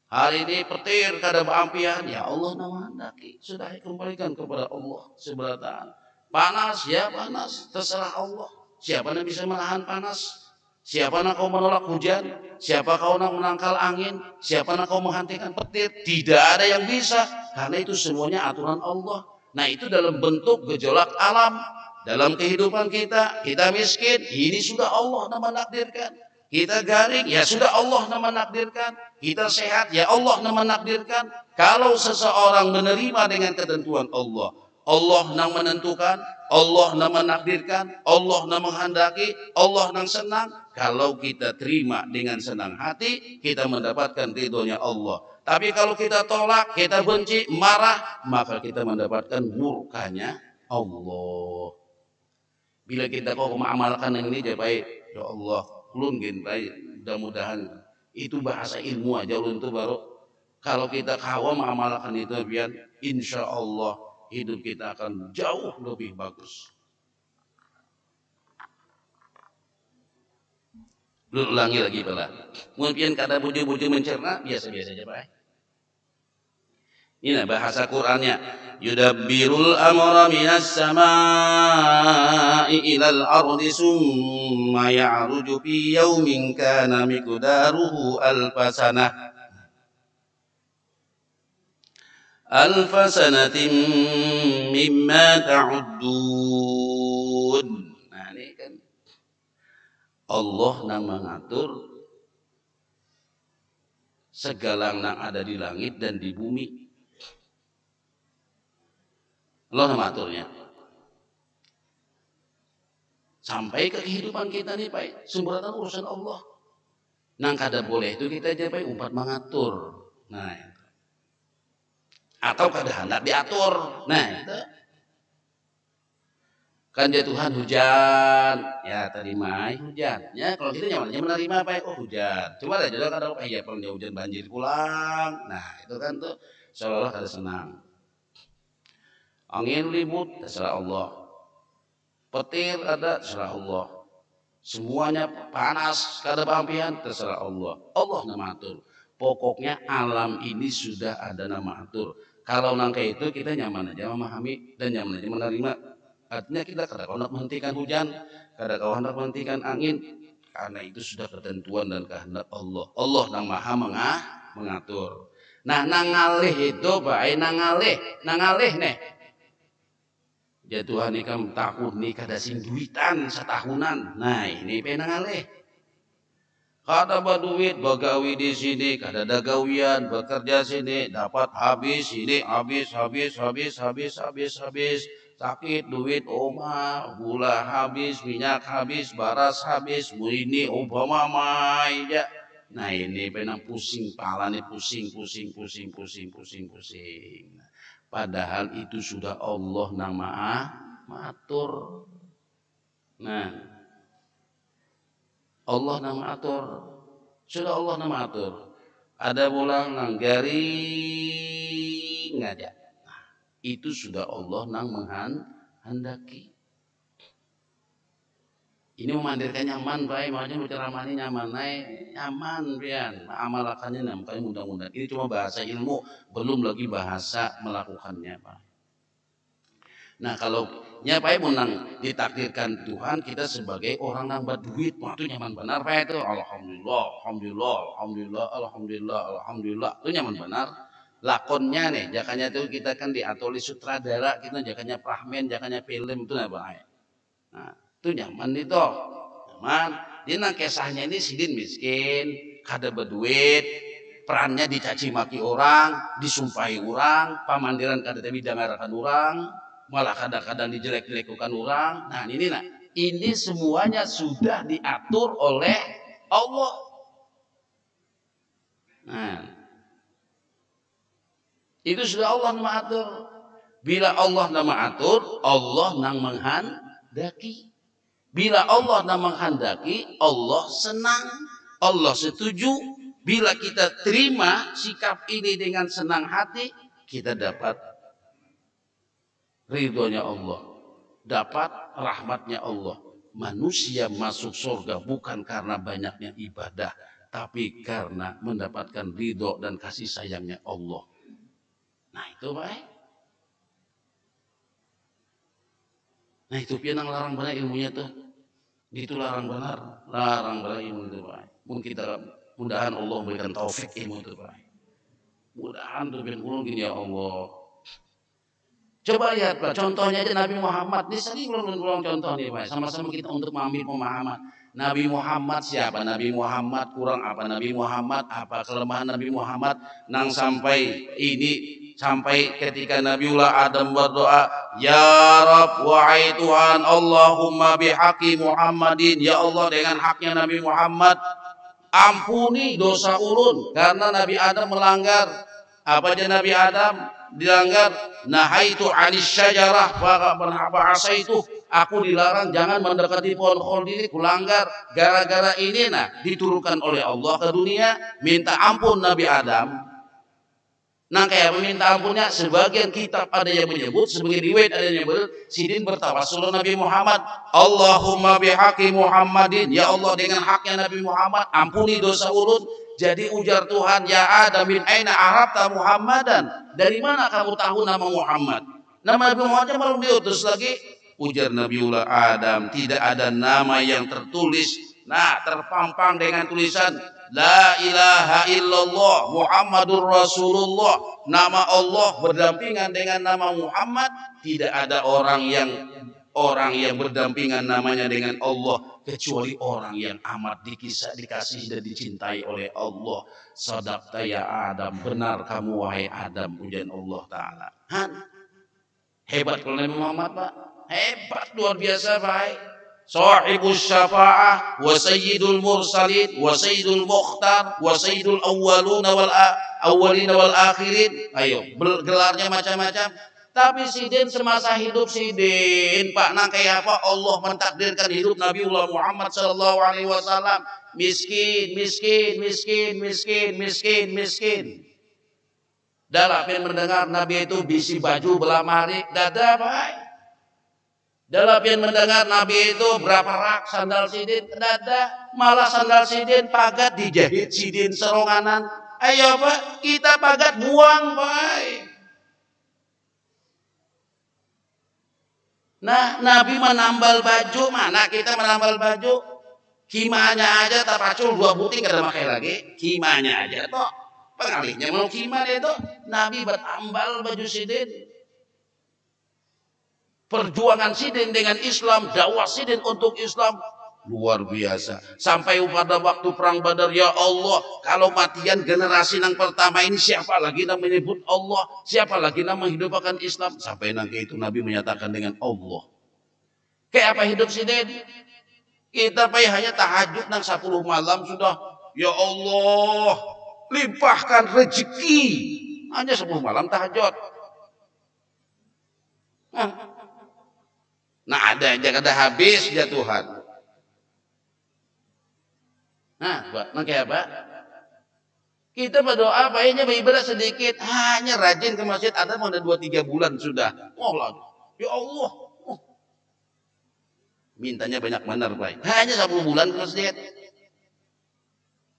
hari ini petir kada berampian, ya Allah yang menghendaki. Sudah kembalikan kepada Allah seberatan. Panas ya panas, terserah Allah. Siapa yang bisa menahan panas? Siapa yang kau menolak hujan? Siapa kau yang menangkal angin? Siapa yang kau menghentikan petir? Tidak ada yang bisa. Karena itu semuanya aturan Allah. Nah, itu dalam bentuk gejolak alam. Dalam kehidupan kita miskin. Ini sudah Allah yang menakdirkan. Kita garing, ya sudah Allah yang menakdirkan. Kita sehat, ya Allah yang menakdirkan. Kalau seseorang menerima dengan ketentuan Allah, Allah yang menentukan, Allah yang menakdirkan, Allah yang menghendaki, Allah yang senang. Kalau kita terima dengan senang hati, kita mendapatkan ridhonya Allah. Tapi kalau kita tolak, kita benci, marah, maka kita mendapatkan murkanya Allah. Bila kita kok mengamalkan yang ini, jadi baik, ya Allah, ulun gin baik, mudah-mudahan itu bahasa ilmu aja ulun tuh baru. Kalau kita kawa mengamalkan itu, biar insya Allah hidup kita akan jauh lebih bagus. Belum ulangi lagi pula. Mungkin kata buju-buju mencerna biasa-biasa aja Pak. Ini bahasa Qur'annya. Yudabbirul amra minas samai ilal ardi summa ya'ruju fi yawmin kana miqdaruhu alfasanatin mimma ta'uddun. Nah ini kan Allah yang mengatur segala yang ada di langit dan di bumi. Allah yang mengaturnya. Sampai ke kehidupan kita nih Pak, sumbernya urusan Allah. Nang kada boleh itu kita aja Pak umpat mengatur. Nah, atau kada hendak diatur. Nah, itu. Kan dia Tuhan hujan, ya tadi mai hujan. Ya kalau kita nyamannya menerima Pak, oh hujan. Cuma ada juga kadang ya kalau hujan banjir pulang. Nah, itu kan tuh seolah-olah kada senang. Angin ribut, terserah Allah. Petir ada, terserah Allah. Semuanya panas, kada pampian, terserah Allah. Allah nama atur. Pokoknya alam ini sudah ada nama atur. Kalau nangka itu kita nyaman aja memahami dan nyaman aja menerima. Artinya kita kada hendak menghentikan hujan, kada hendak menghentikan angin. Karena itu sudah ketentuan dan kehendak Allah. Allah yang maha mengatur. Nah nangalih itu baik nangalih nih. Ya Tuhan ini kan tahun nih kada sing duitan setahunan. Nah ini penangalih. Kada berduit bagawi di sini, kada ada gawian bekerja sini, dapat habis ini habis. Sakit duit oma, gula habis, minyak habis, baras habis, ini obama mai ya. Nah ini penang pusing pala nih pusing. Padahal itu sudah Allah yang maha Nah, Allah yang maha sudah Allah yang maha Ada bolang nang garing aja. Nah, itu sudah Allah yang menghendaki. Ini memandirkan nyaman, baik makanya menceramani nyaman, nyaman, pian. Amalakannya namanya mudah-mudahan. Ini cuma bahasa ilmu, belum lagi bahasa melakukannya, Pak. Nah kalau nyapai menang ditakdirkan Tuhan kita sebagai orang yang berduit, itu nyaman benar, Pak itu. Alhamdulillah. Itu nyaman benar. Lakonnya nih, jakanya itu kita kan diatoli sutradara, kita jakanya prahmen, jakanya film itu nah, Pak. Nah, itu nyaman itu, nyaman. Dia nang kisahnya ini sidin miskin, kada berduit, perannya dicaci maki orang, disumpahi orang, pamandiran kada didangarakan orang, malah kadang-kadang dijelek-jelekukan orang. Nah ini semuanya sudah diatur oleh Allah. Nah, itu sudah Allah yang mengatur. Bila Allah yang mengatur, Allah yang menghendaki. Bila Allah yang menghendaki, Allah senang, Allah setuju. Bila kita terima sikap ini dengan senang hati, kita dapat ridhonya Allah, dapat rahmatnya Allah. Manusia masuk surga bukan karena banyaknya ibadah, tapi karena mendapatkan ridho dan kasih sayangnya Allah. Nah itu baik. Nah itu pian yang larang benar ilmunya tuh. Itu larang benar ilmu itu baik. Mungkin kita mudahan Allah memberikan taufik ilmu itu baik. Mudahan tuh pian ulun gini ya Allah. Coba lihat Pak, contohnya aja Nabi Muhammad. Ini sering ulang contoh nih Pak. Sama-sama kita untuk mengambil pemahaman. Nabi Muhammad siapa? Nabi Muhammad kurang apa? Nabi Muhammad apa kelemahan Nabi Muhammad? Nang sampai ketika Nabiullah Adam berdoa, Ya Rabb, wahai Tuhan, Allahumma bihaqi Muhammadin, ya Allah dengan haknya Nabi Muhammad, ampuni dosa ulun karena Nabi Adam melanggar. Apa aja Nabi Adam dilanggar? Nahaitu 'anis syajarah fa asaitu. Aku dilarang jangan mendekati pohon khuldi, kulanggar. Gara-gara ini diturunkan oleh Allah ke dunia minta ampun Nabi Adam. Nah kayak meminta ampunnya, sebagian kitab ada yang menyebut, sebagian riwayat ada yang menyebut, sidin bertawassul Nabi Muhammad, Allahumma bihaqi Muhammadin, ya Allah dengan haknya Nabi Muhammad ampuni dosa ulun. Jadi ujar Tuhan, ya Adam min aina arabta Muhammadan, dari mana kamu tahu nama Muhammad? Nama Nabi Muhammad belum diutus lagi. Ujar Nabiullah Adam, tidak ada nama yang tertulis, terpampang dengan tulisan La ilaha illallah Muhammadur Rasulullah. Nama Allah berdampingan dengan nama Muhammad. Tidak ada orang yang berdampingan namanya dengan Allah kecuali orang yang amat dikasih dan dicintai oleh Allah. Sadaqta ya Adam, benar kamu wahai Adam, ujian Allah Ta'ala. Hebat kalau Nabi Muhammad Pak, hebat luar biasa baik. Sahibus syafa'ah wa sayyidul mursalin wa sayyidul mukhtar wa sayyidul awwalina wal akhirin. Ayo, gelarnya macam-macam. Tapi sidin semasa hidup sidin Pak kayak apa Allah mentakdirkan hidup Nabiullah Muhammad sallallahu alaihi wasallam miskin. Dalapin mendengar Nabi itu bisi baju belah marik dada baik. Dalapin mendengar Nabi itu berapa rak sandal sidin dada, malah sandal sidin pagat dijahit sidin seronganan. Ayo Pak, kita pagat buang baik. Nabi menambal baju, mana kita menambal baju? Kimanya aja tak pacul 2 buting kada pakai lagi, kimanya aja toh. Pengalihnya mau kima itu, Nabi bertambal baju sidin. Perjuangan sidin dengan Islam, dakwah sidin untuk Islam luar biasa. Sampai pada waktu perang Badar, ya Allah, kalau matian generasi yang pertama ini siapa lagi yang menyebut Allah, siapa lagi yang menghidupkan Islam? Sampai nanti itu Nabi menyatakan dengan Allah. Kayak apa hidup sidin? Kita hanya tahajud 10 malam sudah, ya Allah, limpahkan rezeki. Hanya 10 malam tahajud. Ada yang kada habis ya Tuhan. Kayak apa? Kita berdoa hanya beribadah sedikit, hanya rajin ke masjid ada mau 2-3 bulan sudah. Ya Allah. Mintanya banyak benar baik. Hanya 10 bulan ke masjid.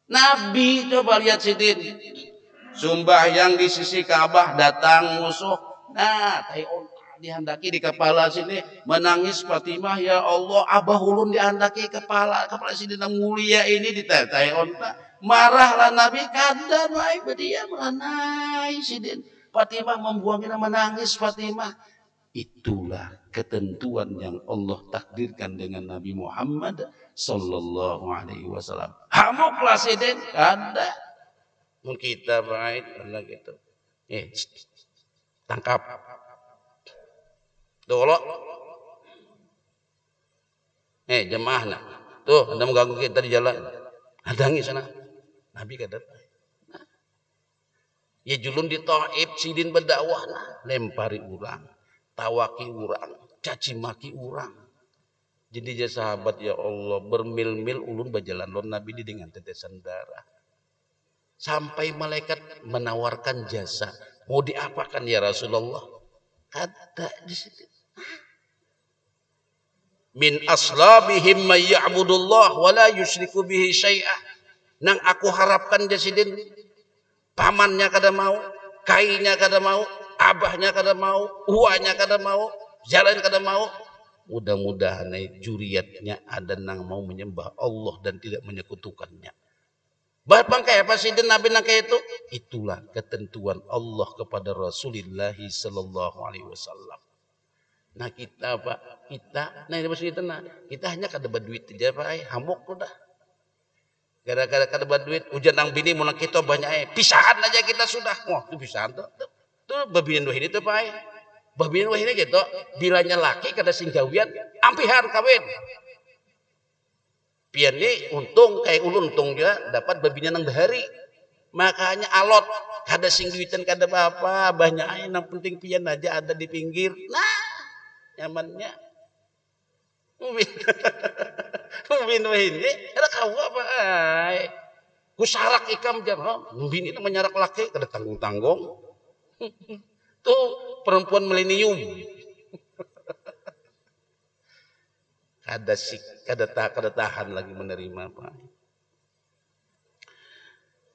Nabi coba lihat sidin. Sembahyang di sisi Ka'bah datang musuh. Dihandaki di kepala sini menangis Fatimah, ya Allah, abah ulun dihandaki kepala sidin yang mulia ini ditetai onta. Marahlah Nabi kada baik berdiam melanai sidin. Fatimah membuangnya menangis Fatimah. Itulah ketentuan yang Allah takdirkan dengan Nabi Muhammad sallallahu alaihi wasallam. Hamuklah sidin kada. Mun kita baik Allah gitu. Tangkap. Dolo. Jemaah tuh ada mengganggu kita di jalan. Hadangi sana. Nabi kada. Ya julun di Taif sidin berdakwah lempari urang, tawaki urang, caci maki urang. Jadi ya sahabat ya Allah, bermil-mil ulun berjalan lon Nabi di dengan tetesan darah. Sampai malaikat menawarkan jasa. Mau diapakan ya Rasulullah? Kata di situ. Min aslabihim may ya'budullah wa la yusyriku bihi syai'ah. Nang aku harapkan jasidin pamannya kada mau, kainya kada mau, abahnya kada mau, uanya kada mau, jalan kada mau. Mudah-mudahan juriatnya ada nang mau menyembah Allah dan tidak menyekutukannya. Bahkan kayak apa sidin Nabi nang kayak itu? Itulah ketentuan Allah kepada Rasulullah sallallahu alaihi wasallam. Nah kita Pak, nah ini maksud kita hanya kada duit aja Pak, hamuk udah. Gara-gara kada duit, hujan nang bini mau kita banyak pisahan aja kita sudah. Wah, itu pisahan tuh. Tuh babin wah ini tuh Pak. Babin wah ini gitu, bilanya laki kada singgawian, ampihar kawin. Pian ini untung kayak ulun untung juga dapat babinya nang bahari. Makanya alot kada singguitan kada apa-apa, banyak yang penting pian aja ada di pinggir. Nah, nyamannya. Ubin. Ubin ini ada kau apa ay. Kusarak ikam jam, ubin itu menyarak laki kada tanggung-tanggung. Tuh perempuan milenium. Kada tahan lagi menerima Pak.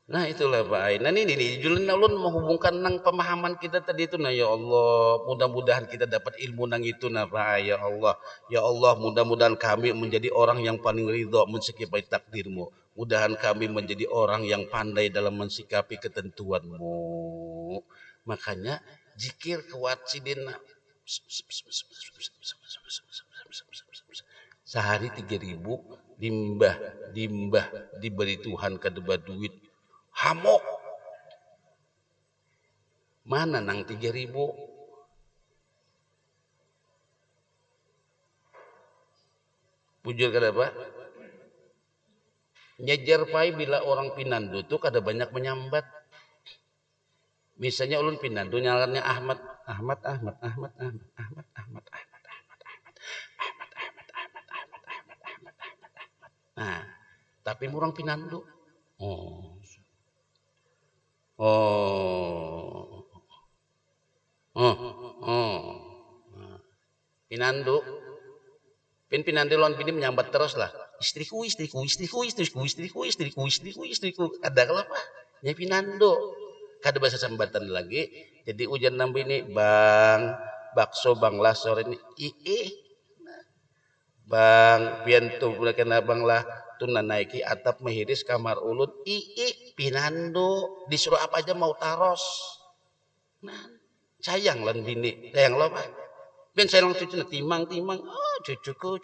Nah itulah Pak. Nah ini Julen ulun menghubungkan nang pemahaman kita tadi itu. Nah ya Allah, mudah-mudahan kita dapat ilmu nang itu nah Pak. Ya Allah mudah-mudahan kami menjadi orang yang paling ridho mensikapi takdirmu. Mudahan kami menjadi orang yang pandai dalam mensikapi ketentuanmu. Makanya zikir kewacidin sehari 3.000 dimbah diberi Tuhan kadeba duit hamok mana nang 3.000 pujur kada apa nyejer pai bila orang pinandu tuh kada banyak menyambat misalnya ulun pinandu nyalannya Ahmad nah tapi orang pinandu oh oh oh oh pinandu pinandu lawan pini menyambat terus lah istriku ada kelapa nya pinandu kada bahasa sambatan lagi jadi ujian nambi ini bang bakso bang lah sore ini bang piantu kena bang lah tuh naiki atap mehiris kamar ulun pinandu disuruh apa aja mau taros nah sayang lan bini sayang lo pak ben sayang cucu timang oh cucuku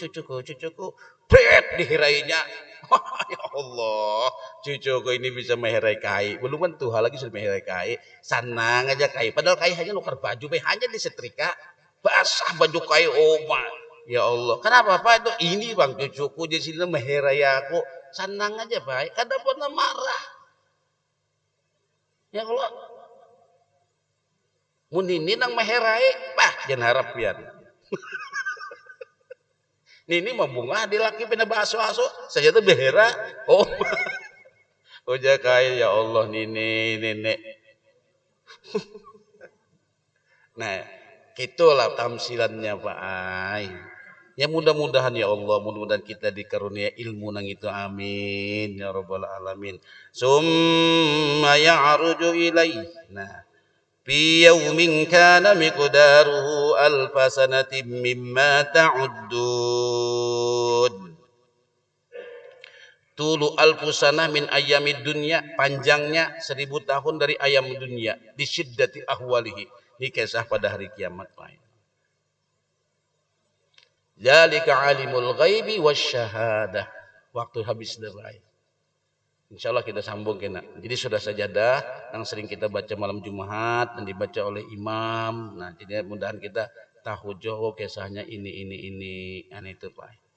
bret dihirainya ya Allah cucuku ini bisa meherai kai belum kan Tuhan lagi sudah meherai kai sanang aja kai padahal kai hanya nukar baju hanya disetrika basah baju kai oma ya Allah kenapa Pak itu ini bang cucuku di sini meherai aku sanang aja Pak kada pernah marah ya Allah munini nang meherai bah jangan harap pian Nini mau bunga di laki pina baso-aso saya tuh behera oh oh kaya ya Allah Nini nenek nah itulah tamsilannya Pak Ai ya mudah-mudahan ya Allah mudah-mudahan kita dikarunia ilmu nang itu amin ya rabbal alamin summa ya'ruju ilaih nah fi yaumin kana miqdaruhu alfa sanatin mimma ta'uddun tulu alfusanah min ayamid dunya panjangnya 1000 tahun dari ayam dunia di syiddati ahwalihi ini kisah pada hari kiamat Pak zalika alimul ghaibi wasyahadah waktu habis derai insyaallah kita sambung kena jadi sudah sajadah yang sering kita baca malam Jumat dan dibaca oleh imam nah jadi mudahan kita tahu jauh kisahnya ini itu Pak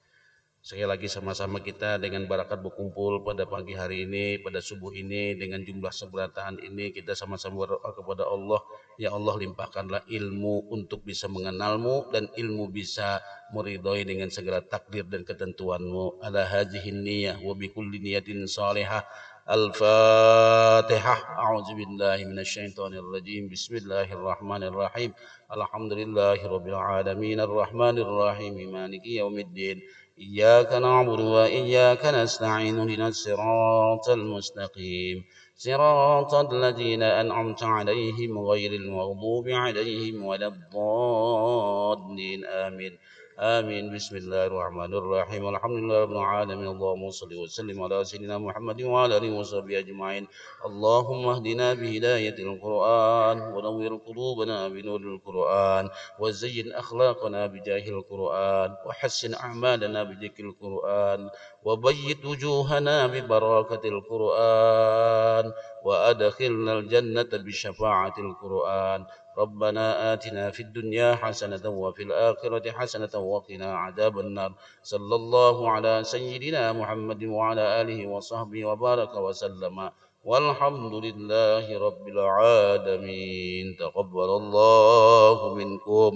sekali lagi sama-sama kita dengan barakat berkumpul pada pagi hari ini, pada subuh ini dengan jumlah seberataan ini kita sama-sama berdoa kepada Allah, ya Allah limpahkanlah ilmu untuk bisa mengenalmu dan ilmu bisa meridhoi dengan segala takdir dan ketentuanmu. Ala hadhihi niyyah wa bi kulli niyatin salihah. Al-Fatihah. A'udzubillahi minasyaitonir rajim. Bismillahirrahmanirrahim. Alhamdulillahirabbil alamin arrahmanir rahim maliki yaumiddin. إياك نعبد وإياك نستعين اهدنا الصراط المستقيم صراط الذين أنعمت عليهم غير المغضوب عليهم ولا الضالين آمين آمين. بسم الله الرحمن الرحيم. الحمد لله رب العالمين. اللهم صل وسلم على سيدنا محمد وعلى آله وصحبه أجمعين. اللهم اهدنا بهداية القرآن، ونور قلوبنا بنور القرآن، وزين أخلاقنا بجاه القرآن، وحسن أعمالنا بذكر القرآن، وبيض وجوهنا ببركة القرآن، وأدخلنا الجنة بشفاعة القرآن. ربنا آتنا في الدنيا حسنة وفي الآخرة حسنة وقنا عذاب النار. صلى الله على سيدنا محمد وعلى آله وصحبه وبارك وسلم، والحمد لله رب العالمين. تقبل الله منكم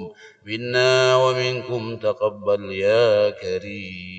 منا ومنكم، تقبل يا كريم.